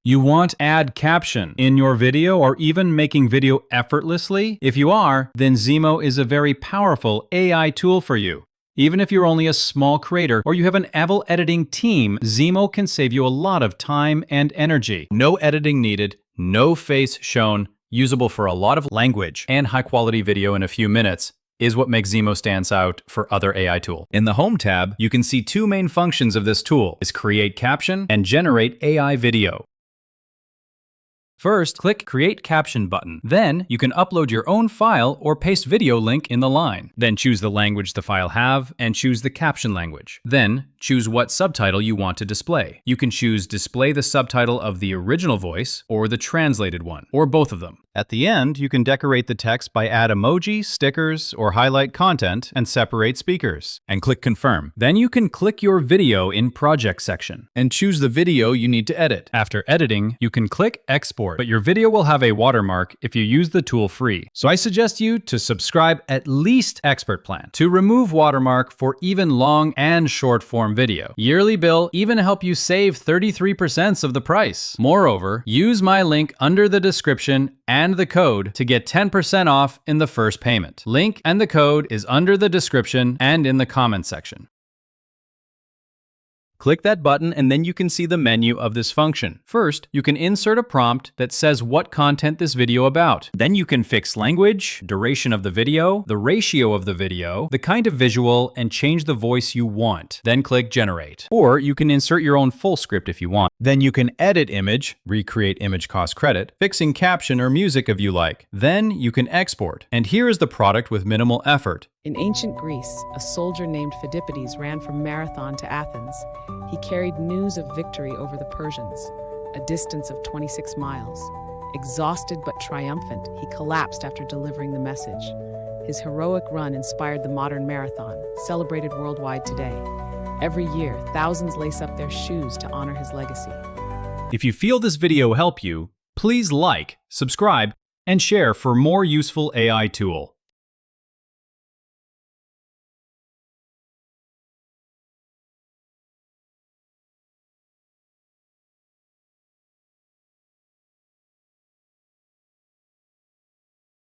You want add caption in your video or even making video effortlessly? If you are, then ZEEMO is a very powerful AI tool for you. Even if you're only a small creator or you have an AVL editing team, ZEEMO can save you a lot of time and energy. No editing needed, no face shown, usable for a lot of language, and high-quality video in a few minutes is what makes ZEEMO stands out for other AI tools. In the Home tab, you can see two main functions of this tool: is create caption and generate AI video. First, click Create Caption button. Then, you can upload your own file or paste video link in the line. Then choose the language the file have and choose the caption language. Then, choose what subtitle you want to display. You can choose display the subtitle of the original voice or the translated one, or both of them. At the end, you can decorate the text by add emoji, stickers, or highlight content and separate speakers. And click Confirm. Then you can click your video in Project section and choose the video you need to edit. After editing, you can click Export, but your video will have a watermark if you use the tool free. So I suggest you to subscribe at least Expert Plan to remove watermark for even long and short form video. Yearly bill even help you save 33% of the price. Moreover, use my link under the description and the code to get 10% off in the first payment. Link and the code is under the description and in the comment section. Click that button and then you can see the menu of this function. First, you can insert a prompt that says what content this video about. Then you can fix language, duration of the video, the ratio of the video, the kind of visual, and change the voice you want. Then click Generate. Or you can insert your own full script if you want. Then you can edit image, recreate image cost credit, fixing caption or music if you like. Then you can export. And here is the product with minimal effort. In ancient Greece, a soldier named Phidippides ran from Marathon to Athens. He carried news of victory over the Persians, a distance of 26 miles. Exhausted but triumphant, he collapsed after delivering the message. His heroic run inspired the modern marathon, celebrated worldwide today. Every year, thousands lace up their shoes to honor his legacy. If you feel this video helped you, please like, subscribe, and share for more useful AI tool.